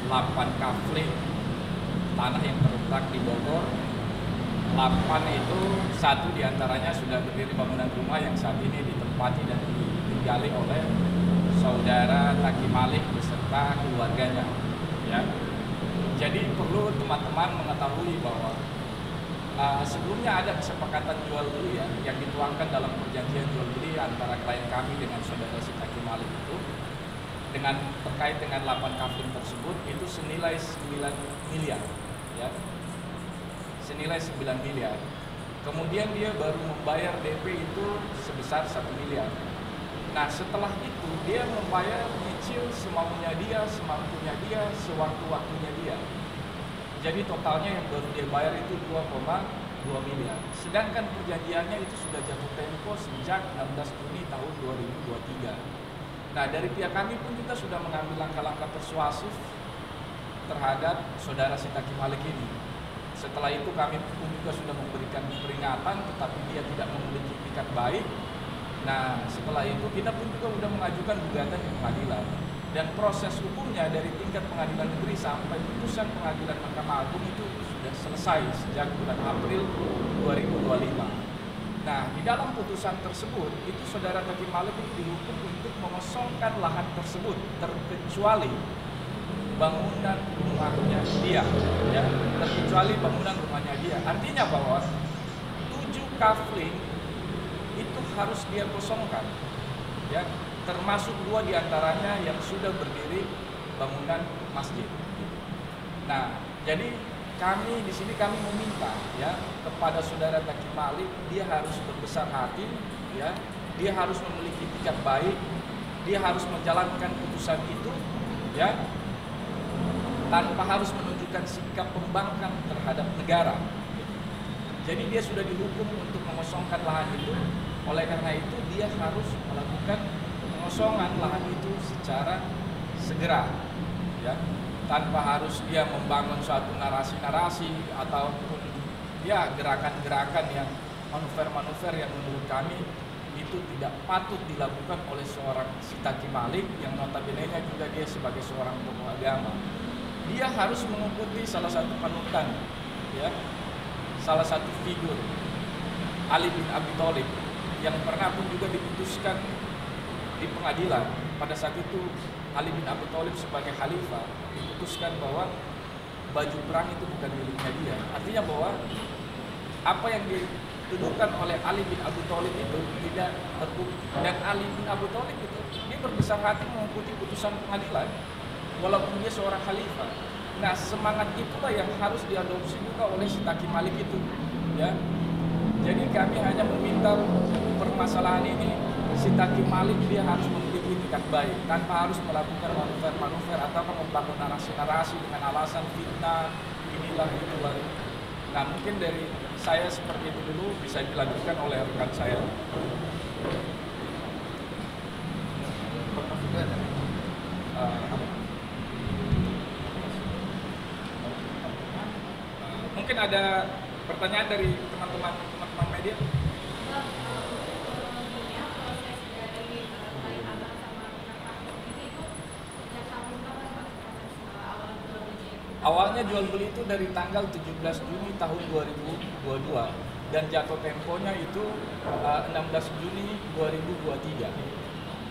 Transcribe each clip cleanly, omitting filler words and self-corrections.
8 kafling tanah yang terletak di Bogor. 8 itu, 1 diantaranya sudah berdiri bangunan rumah yang saat ini ditempati dan ditinggali oleh saudara Taki Malik beserta keluarganya. Ya. Jadi perlu teman-teman mengetahui bahwa sebelumnya ada kesepakatan jual beli ya, yang dituangkan dalam perjanjian jual beli antara klien kami dengan saudara si Taki Malik itu, dengan terkait dengan 8 kafling tersebut itu senilai 9 miliar ya. Senilai 9 miliar. Kemudian dia baru membayar DP itu sebesar 1 miliar. Nah, setelah itu dia membayar cicil semaunya dia, semampunya dia, sewaktu-waktunya dia. Jadi totalnya yang baru dia bayar itu 2,2 miliar. Sedangkan perjanjiannya itu sudah jatuh tempo sejak 16 Juni tahun 2023. Nah, dari pihak kami pun kita sudah mengambil langkah-langkah persuasif terhadap saudara si Taki Malik ini. Setelah itu kami pun juga sudah memberikan peringatan, tetapi dia tidak memiliki itikat baik. Nah, setelah itu kita pun juga sudah mengajukan gugatan di pengadilan. Dan proses hukumnya dari tingkat pengadilan negeri sampai putusan pengadilan Mahkamah Agung itu sudah selesai sejak bulan April 2025. Nah, di dalam putusan tersebut, itu saudara Taki Malik dihukum untuk mengosongkan lahan tersebut, terkecuali bangunan rumahnya dia, ya, terkecuali bangunan rumahnya dia. Artinya bahwa 7 kafling itu harus dia kosongkan, ya, termasuk 2 diantaranya yang sudah berdiri bangunan masjid. Nah, jadi kami di sini kami meminta ya kepada saudara Taki Malik, dia harus berbesar hati, ya, dia harus memiliki itikat baik, dia harus menjalankan putusan itu, ya, tanpa harus menunjukkan sikap pembangkang terhadap negara. Jadi dia sudah dihukum untuk mengosongkan lahan itu, oleh karena itu dia harus melakukan pengosongan lahan itu secara segera, ya, tanpa harus dia membangun suatu narasi-narasi ataupun ya gerakan-gerakan yang manuver-manuver yang menurut kami itu tidak patut dilakukan oleh seorang si Taki Malik yang notabene-nya juga dia sebagai seorang tokoh agama. Dia harus mengikuti salah satu panutan, ya, salah satu figur Ali bin Abi Thalib yang pernah pun juga diputuskan di pengadilan. Pada saat itu Ali bin Abi Thalib sebagai khalifah diputuskan bahwa baju perang itu bukan miliknya dia. Artinya bahwa apa yang dituduhkan oleh Ali bin Abi Thalib itu tidak terbukti, dan Ali bin Abi Thalib itu dia berbesar hati mengikuti putusan pengadilan walaupun dia seorang khalifah. Nah, semangat itulah yang harus diadopsi juga oleh si Taki Malik itu, ya. Jadi kami hanya meminta permasalahan ini si Taki Malik dia harus memiliki itikat baik tanpa harus melakukan manuver-manuver atau membangun narasi-narasi dengan alasan fitnah inilah itulah. Nah, mungkin dari saya seperti itu dulu, bisa dilanjutkan oleh rekan saya. Mungkin ada pertanyaan dari teman-teman media. Awalnya jual beli itu dari tanggal 17 Juni tahun 2022 dan jatuh temponya itu 16 Juni 2023.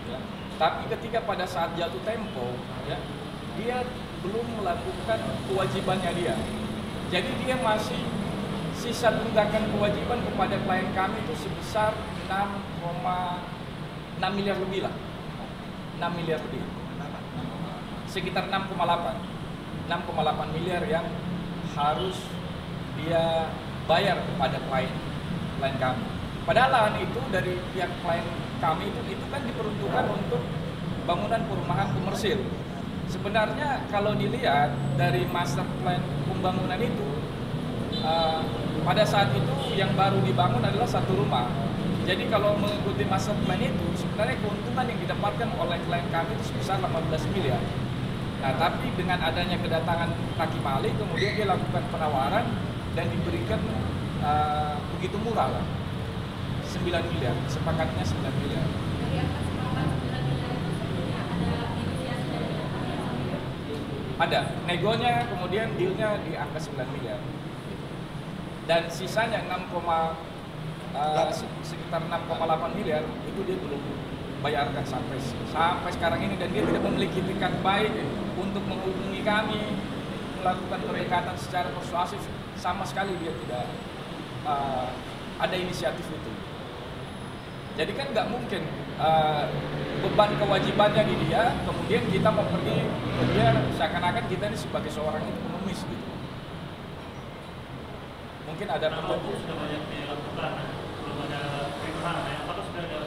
Ya. Tapi ketika pada saat jatuh tempo, ya, dia belum melakukan kewajibannya dia. Jadi dia masih sisa tunggakan kewajiban kepada klien kami itu sebesar 6,6 miliar lebih lah. 6 miliar lebih. Sekitar 6,8 miliar yang harus dia bayar kepada klien kami. Padahal lahan itu dari pihak klien kami itu kan diperuntukkan untuk bangunan perumahan komersil. Sebenarnya kalau dilihat dari master plan pembangunan itu, pada saat itu yang baru dibangun adalah 1 rumah. Jadi kalau mengikuti master plan itu, sebenarnya keuntungan yang didapatkan oleh klien kami itu sebesar 18 miliar. Nah, tapi dengan adanya kedatangan Taki Malik, kemudian dia lakukan penawaran dan diberikan begitu murah lah, 9 miliar, sepakatnya 9 miliar. Ada. Negonya kemudian dealnya di angka 9 miliar. Dan sisanya sekitar 6,8 miliar itu dia belum bayarkan sampai sekarang ini, dan dia tidak memiliki etikat baik untuk menghubungi kami, melakukan pendekatan secara persuasif, sama sekali dia tidak ada inisiatif itu. Jadi kan nggak mungkin beban kewajibannya di dia, kemudian kita mau pergi ke dia seakan-akan kita ini sebagai seorang itu pengemis gitu. Mungkin ada pertemuan sudah banyak dilakukan, belum ada perubahan. Apakah sudah ada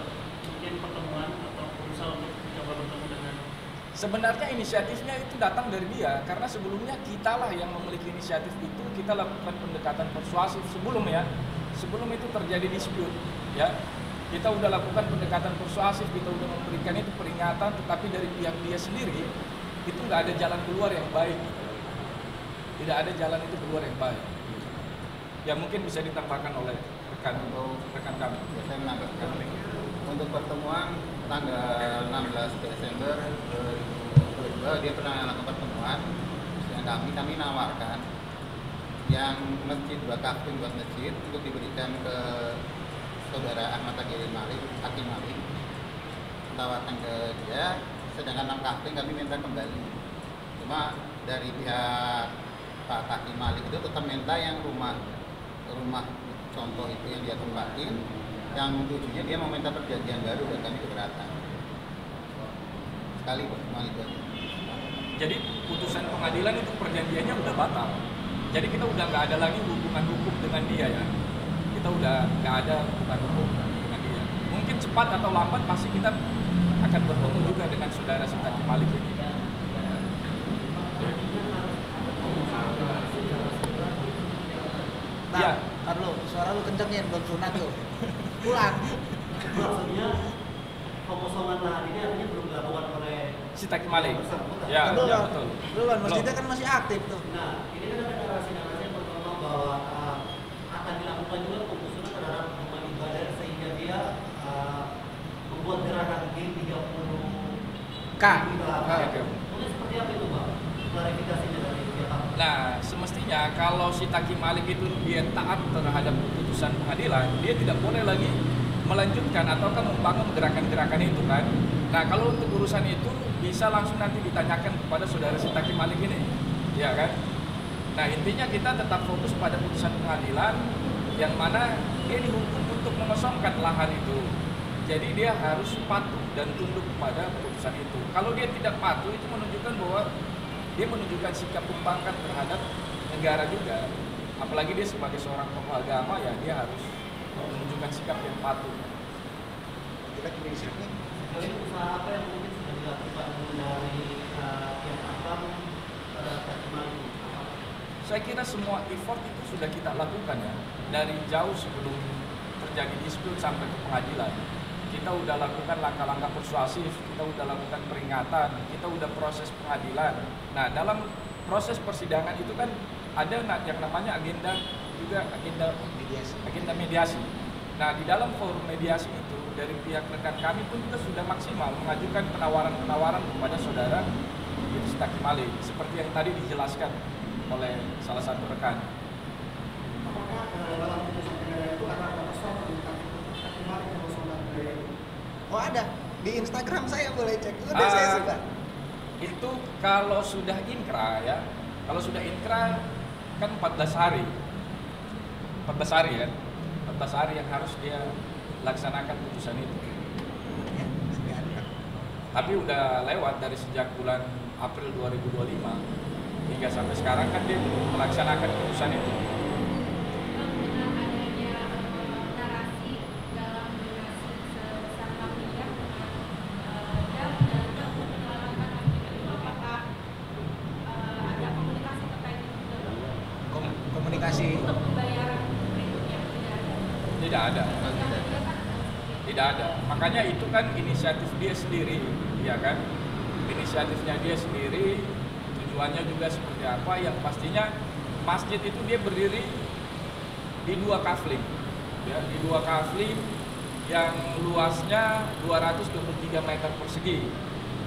mungkin pertemuan atau berusaha untuk mencoba bertemu dengan? Sebenarnya inisiatifnya itu datang dari dia, karena sebelumnya kitalah yang memiliki inisiatif itu. Kita lakukan pendekatan persuasif sebelum itu terjadi dispute, ya. Kita udah lakukan pendekatan persuasif, kita udah memberikan itu peringatan, tetapi dari pihak dia sendiri itu nggak ada jalan keluar yang baik. Tidak ada jalan itu keluar yang baik. Ya mungkin bisa ditambahkan oleh rekan kami. Ya, saya menambahkan untuk pertemuan tanggal 16 Desember 2022 dia pernah melakukan pertemuan yang kami nawarkan yang masjid 2 kafling buat masjid untuk diberikan ke saudara Ahmad Hakim Malik, tawarkan ke dia, sedangkan 6 kafling kami minta kembali. Cuma dari pihak Pak Hakim Malik itu tetap minta yang rumah contoh itu yang dia tempatin, yang tujuannya dia mau minta perjanjian baru dan kami keberatan. Sekali cuma itu aja. Jadi putusan pengadilan itu perjanjiannya udah batal. Jadi kita udah nggak ada lagi hubungan hukum dengan dia ya. Kita udah nggak ada hubungan hukum dengan dia. Mungkin cepat atau lambat pasti kita akan bertemu juga dengan saudara Sitaki Malik ini. Nah, ya. Lu, suara lu kencengin belum sunat tuh. Pulang. Maksudnya pengosongan lahan ini artinya belum dilakukan oleh Sitaki Malik. Ya, betul. Ya betul. Belum, masjidnya kan masih aktif tuh. Nah, ini kan ada narasi-narasi yang berkembang bahwa akan dilakukan juga penggusuran terhadap rumah ibadah sehingga dia membuat gerakan G30K. Mungkin seperti apa itu, Pak? Klarifikasinya dari pihak. Nah, semestinya kalau Sitaki Malik itu dia taat terhadap putusan pengadilan, dia tidak boleh lagi melanjutkan ataukah membangun gerakan-gerakan itu kan. Nah, kalau untuk urusan itu bisa langsung nanti ditanyakan kepada saudara Sitaki Malik ini, ya kan? Nah, intinya kita tetap fokus pada putusan pengadilan yang mana dia dihukum untuk mengosongkan lahan itu. Jadi dia harus patuh dan tunduk kepada putusan itu. Kalau dia tidak patuh, itu menunjukkan bahwa dia menunjukkan sikap pembangkang terhadap negara juga. Apalagi dia sebagai seorang tokoh agama, ya dia harus menunjukkan sikap yang patuh. Kita kembali sini. Jadi usaha apa yang mungkin sudah dilakukan dari pihak Akam terhadap kembali? Saya kira semua effort itu sudah kita lakukan ya. Dari jauh sebelum terjadi dispute sampai ke pengadilan. Kita udah lakukan langkah-langkah persuasif, kita udah lakukan peringatan, kita udah proses pengadilan. Nah, dalam proses persidangan itu kan ada yang namanya agenda mediasi. Nah, di dalam forum mediasi itu dari pihak rekan kami pun juga sudah maksimal mengajukan penawaran-penawaran kepada saudara Sitaki Malik seperti yang tadi dijelaskan oleh salah satu rekan. Apakah dalam putusan pengadilan itu ada kosong tentang Sitaki Malik yang kosongan biaya? Oh ada, di Instagram saya boleh cek. Udah saya sebar. Itu kalau sudah inkrah ya, kalau sudah inkrah kan 14 hari. 14 hari kan? 14 hari yang harus dia laksanakan putusan itu. Tapi udah lewat dari sejak bulan April 2025 hingga sampai sekarang kan dia belum melaksanakan putusan itu. Tidak ada. Makanya itu kan inisiatif dia sendiri, ya kan? Inisiatifnya dia sendiri, tujuannya juga seperti apa? Yang pastinya masjid itu dia berdiri di 2 kafling, ya, di 2 kafling yang luasnya 223 meter persegi.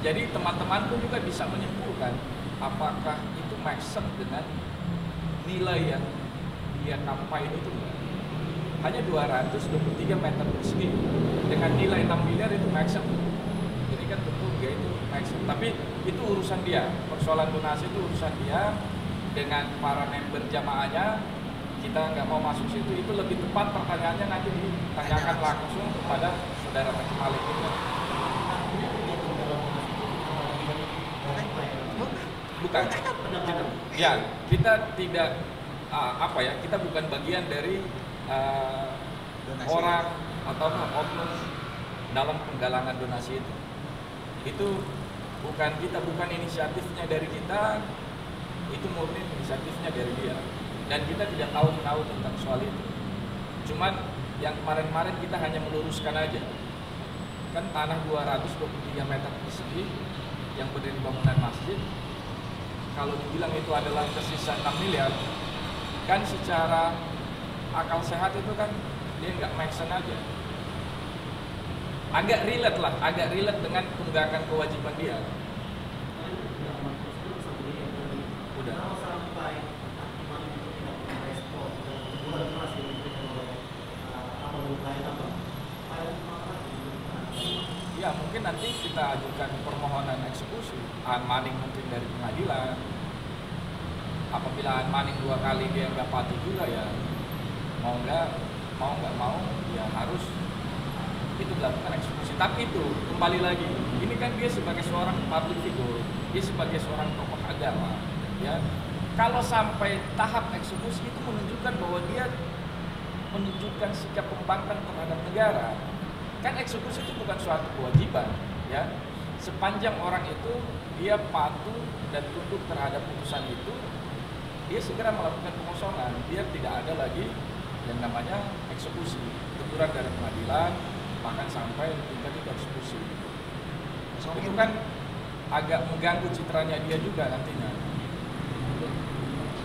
Jadi teman-teman pun juga bisa menyimpulkan apakah itu make sense dengan nilai yang dia campaign itu enggak. Hanya 223 meter persegi dengan nilai 6 miliar itu make sense. Jadi kan tentu enggak itu make sense. Tapi itu urusan dia, persoalan donasi itu urusan dia dengan para member jamaahnya. Kita nggak mau masuk situ, itu lebih tepat pertanyaannya nanti ditanyakan langsung kepada saudara Pak Malik itu. Bukan. Ya, kita tidak kita bukan bagian dari orang atau oknum dalam penggalangan donasi itu. Itu bukan inisiatifnya dari kita, itu murni inisiatifnya dari dia. Dan kita tidak tahu tentang soal itu. Cuman yang kemarin-kemarin kita hanya meluruskan aja. Kan tanah 223 meter persegi yang berdiri bangunan masjid, kalau dibilang itu adalah tersisa 6 miliar, kan secara akal sehat itu kan dia nggak make sense aja. Agak relate dengan tunggakan kewajiban dia. Udah. Ya mungkin nanti kita ajukan permohonan eksekusi, unmanding mungkin dari pengadilan. Apabila unmanding 2 kali dia nggak patuh juga ya mau nggak mau ya harus itu dilakukan eksekusi. Tapi itu kembali lagi, ini kan dia sebagai seorang public figure, dia sebagai seorang tokoh agama, ya. Kalau sampai tahap eksekusi itu menunjukkan bahwa dia menunjukkan sikap pembangkang terhadap negara. Kan eksekusi itu bukan suatu kewajiban, ya. Sepanjang orang itu dia patuh dan tunduk terhadap putusan itu, dia segera melakukan pengosongan. Dia tidak ada lagi yang namanya eksekusi, teguran dari pengadilan, bahkan sampai tingkat eksekusi. Itu kan agak mengganggu citranya dia juga nantinya.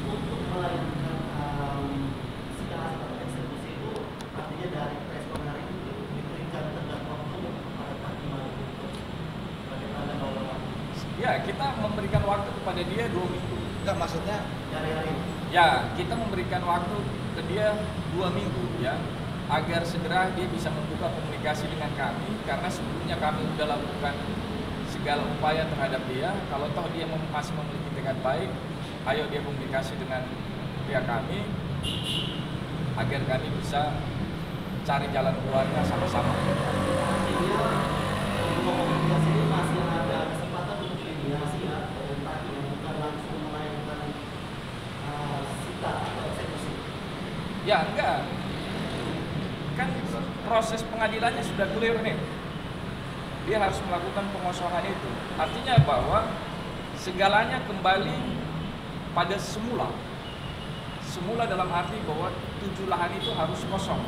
Untuk melanjutkan sidang atau eksekusi itu artinya dari respon hari itu diberikan tenggat waktu pada Pak Imam sebagai tanda bahwa Ya, kita memberikan waktu kepada dia 2 minggu. Enggak, maksudnya dari hari ini. Ya, kita memberikan waktu ke dia 2 minggu ya, agar segera dia bisa membuka komunikasi dengan kami, karena sebelumnya kami sudah lakukan segala upaya terhadap dia. Kalau toh dia masih memiliki tekad baik, ayo dia komunikasi dengan pihak kami agar kami bisa cari jalan keluarnya sama-sama. Artinya komunikasi ini masih ada kesempatan untuk mediasi ya, dan tadi yang bukan langsung melayangkan sita atau eksekusi. Ya enggak, kan proses pengadilannya sudah clear nih. Dia harus melakukan pengosongan itu. Artinya bahwa segalanya kembali pada semula. Semula dalam arti bahwa 7 lahan itu harus kosong.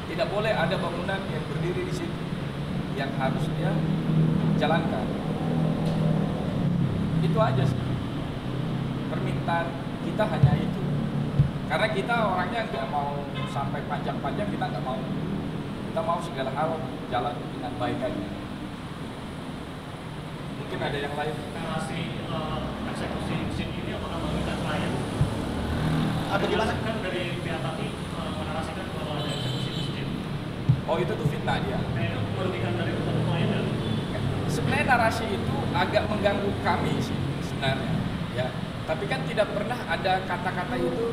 Tidak boleh ada bangunan yang berdiri di situ yang harus dia jalankan. Itu aja sih. Permintaan kita hanya itu. Karena kita orangnya nggak mau sampai panjang-panjang, kita nggak mau. Kita mau segala hal jalan dengan baik aja. Mungkin ada yang lain. Narasi eksekusi mesin ini apakah merugikan klien? Atau gimana? Kan dari pihak kami menarasikan bahwa ada eksekusi mesin. Oh, itu tuh fitnah dia. Nah, itu merugikan dari untuk klien dan Sebenarnya narasi itu agak mengganggu kami sih sebenarnya, ya. Tapi kan tidak pernah ada kata-kata itu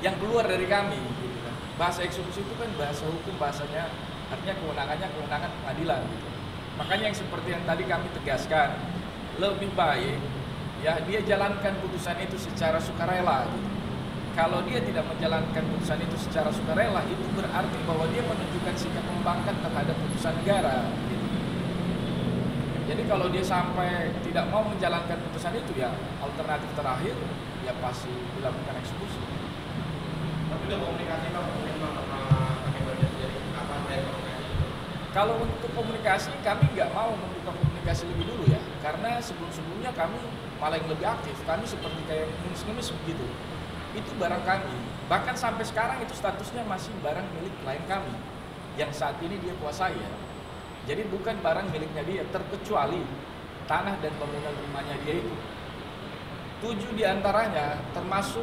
yang keluar dari kami. Gitu kan. Bahasa eksekusi itu kan bahasa hukum, bahasanya artinya kewenangannya kewenangan pengadilan. Gitu. Makanya yang seperti yang tadi kami tegaskan, lebih baik ya dia jalankan putusan itu secara sukarela. Gitu. Kalau dia tidak menjalankan putusan itu secara sukarela, itu berarti bahwa dia menunjukkan sikap pembangkang terhadap putusan negara. Gitu. Jadi kalau dia sampai tidak mau menjalankan putusan itu, ya alternatif terakhir ya pasti dilakukan eksekusi. Tapi udah komunikasi Pak, mungkin sama pakai budget jadi apa dari komunikasi? Kalau untuk komunikasi kami nggak mau membuka komunikasi lebih dulu ya, karena sebelum-sebelumnya kami malah yang lebih aktif. Kami seperti kayak ngemis-ngemis begitu. Itu barang kami. Bahkan sampai sekarang itu statusnya masih barang milik klien kami yang saat ini dia kuasai ya. Jadi bukan barang miliknya dia, terkecuali tanah dan bangunan rumahnya dia itu. 7 diantaranya termasuk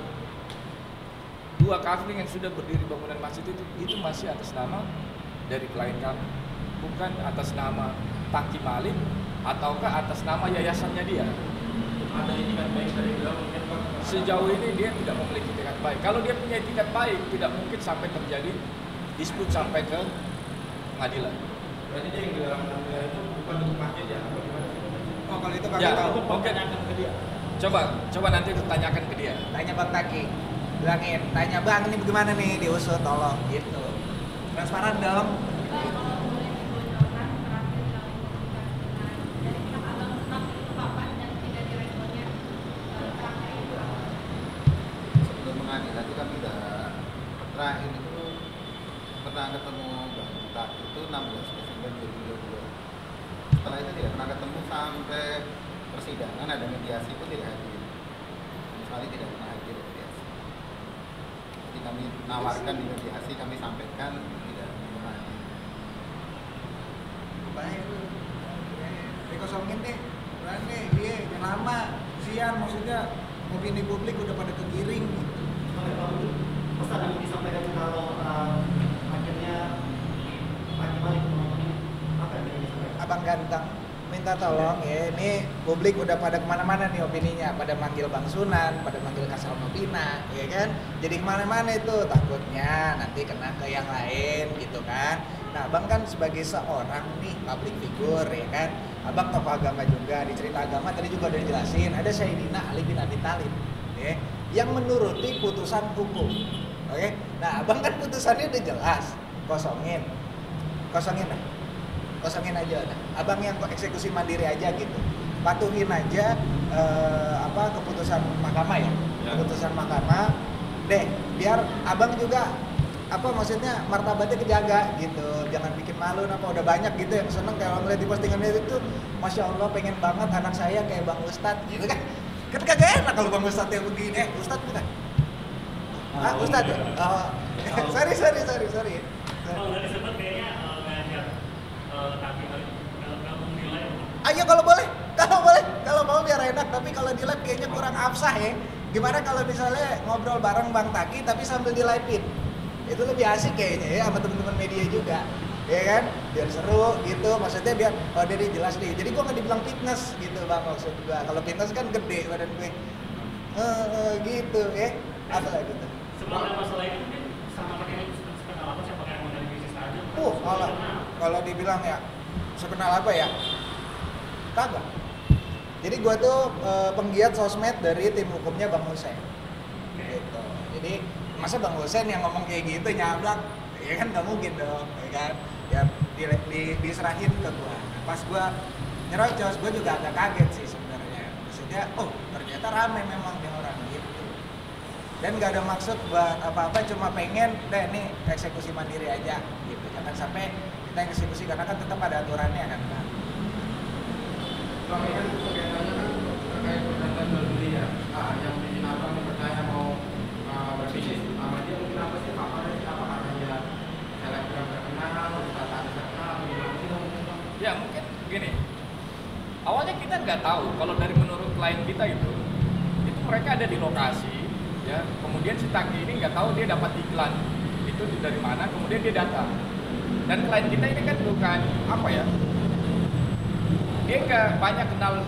2 kafling yang sudah berdiri bangunan masjid itu masih atas nama dari klien kami, bukan atas nama Taqi Malik ataukah atas nama yayasannya dia. Ada itikat baik dari beliau mungkin Pak? Sejauh ini dia tidak memiliki itikat baik. Kalau dia punya itikat baik, tidak mungkin sampai terjadi disput sampai ke pengadilan. Berarti dia yang di dalam Alhamdulillah itu bukan untuk masjid ya? Apa gimana sih? Oh, kalau itu kami Ya, tahu. mungkin Tanyakan ke dia. coba nanti tanyakan ke dia. Tanya Bang Taki, bilangin, tanya Bang ini bagaimana nih diusut, tolong gitu. Transparan dong. Sebelum pengadilan itu kami udah terakhir itu pernah ketemu Bang Tak itu 16 Desember 2022. Setelah itu tidak pernah ketemu sampai persidangan, ada mediasi pun tidak hadir. Sekali tidak pernah hadir mediasi. Jadi kami nawarkan di mediasi, kami sampaikan tidak pernah hadir. Baik lu. Dikosongin deh. Berani dia jangan lama. Sian maksudnya opini publik udah pada kegiring gitu. Oke, Pak Budi, pesan yang disampaikan kalau akhirnya Taqi Malik menonton apa yang ingin disampaikan? Abang ganteng minta tolong ya, ini publik udah pada kemana-mana nih opininya, pada manggil Bang Sunan, pada manggil Kasal Mopina, ya kan? Jadi kemana-mana itu takutnya nanti kena ke yang lain gitu kan. Nah, Abang kan sebagai seorang nih public figure ya kan, Abang tokoh agama juga, di cerita agama tadi juga udah dijelasin, ada Sayyidina Ali bin Abi Thalib, ya, yang menuruti putusan hukum, oke? Nah, Abang kan putusannya udah jelas, kosongin lah. Kosongin aja nah. Abang yang eksekusi mandiri aja gitu, patuhin aja keputusan mahkamah ya. Keputusan mahkamah deh, biar abang juga maksudnya martabatnya kejaga gitu, jangan bikin malu. Udah banyak gitu yang seneng kalau ngeliat di postingan itu, masya Allah pengen banget anak saya kayak Bang Ustadz gitu kan kagak enak kalau Bang Ustadz yang begini. Ustadz bukan? Ustadz ya? Sorry. Kalau nggak disebut kayaknya ngajak Taqi Malik nggak menilai. Ayo kalau mau biar enak, tapi kalau di live kayaknya kurang absah ya. Gimana kalau misalnya ngobrol bareng Bang Taki tapi sambil di live-in? Itu lebih asik kayaknya ya sama teman-teman media juga. Ya kan? Biar seru gitu, maksudnya biar dia jelas nih. Jadi gua nggak dibilang fitness gitu Bang, maksud gua. Kalau fitness kan gede badan gue. Gitu ya. Apa lagi tuh? Sebenarnya masalah ini mungkin sama pakai sekenal apa sih, pakai modal bisnis aja. Kalau dibilang ya sekenal apa ya? Kagak. Jadi gua tuh penggiat sosmed dari tim hukumnya Bang Hussein. Gitu. Jadi masa Bang Hussein yang ngomong kayak gitu nyablak, ya kan nggak mungkin dong, ya kan? Ya diserahin ke gua. Pas gua nyerocos, gua juga agak kaget sih sebenarnya. Maksudnya, ternyata rame memang dia orang gitu. Dan nggak ada maksud buat apa-apa, cuma pengen deh nih eksekusi mandiri aja gitu. Jangan sampai kita eksekusi karena kan tetap ada aturannya kan. Bang, ini kan kegiatannya kan terkait perdagangan jual beli ya. Yang bikin abang percaya mau berbisnis sama dia mungkin apa sih faktornya sih? Apa karena dia selebgram terkenal, wisata terkenal, atau gimana sih? Ya mungkin gini, awalnya kita nggak tahu kalau dari menurut klien kita itu mereka ada di lokasi, ya. Kemudian si Taqi ini nggak tahu dia dapat iklan itu dari mana, kemudian dia datang. Dan klien kita ini kan bukan apa ya, dia nggak banyak kenal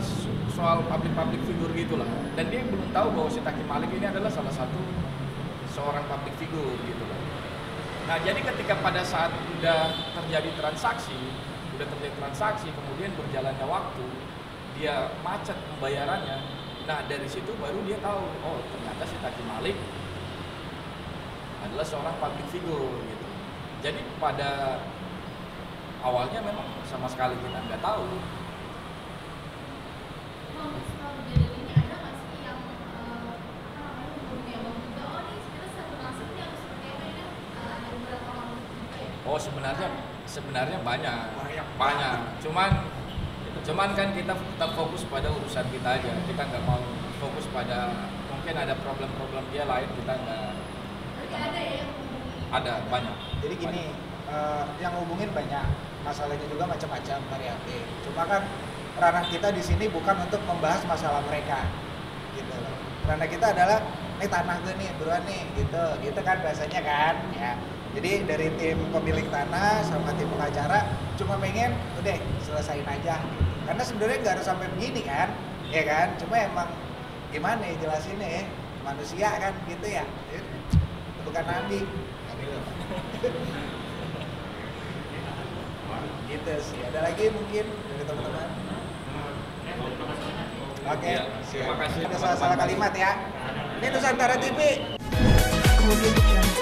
soal public figure gitulah, dan dia belum tahu bahwa si Taqi Malik ini adalah salah satu seorang public figure gitulah. Nah jadi ketika pada saat udah terjadi transaksi, kemudian berjalannya waktu, dia macet pembayarannya. Nah dari situ baru dia tahu, oh ternyata si Taqi Malik adalah seorang public figure gitu. Jadi pada awalnya memang sama sekali kita nggak tahu. Oh sebenarnya banyak. Cuman kan kita tetap fokus pada urusan kita aja. Kita nggak mau fokus pada mungkin ada problem-problem dia lain, kita nggak. Ada banyak. Jadi gini, yang hubungin banyak, masalahnya juga macam-macam variatif. Cuma kan ranah kita di sini bukan untuk membahas masalah mereka, gitu loh. Ranah kita adalah ini tanah gue nih, buruan nih, gitu kan bahasanya kan, ya. Jadi dari tim pemilik tanah sama tim pengacara cuma pengen udah selesain aja, gitu. Karena sebenarnya nggak harus sampai begini kan, ya kan? Cuma emang gimana ya jelasinnya ya, manusia kan gitu ya, bukan nabi. Gitu sih. Ada lagi mungkin dari teman-teman? Oke, Terima kasih. Ada salah-salah kalimat ya. Ini Nusantara TV. Audio Jungle.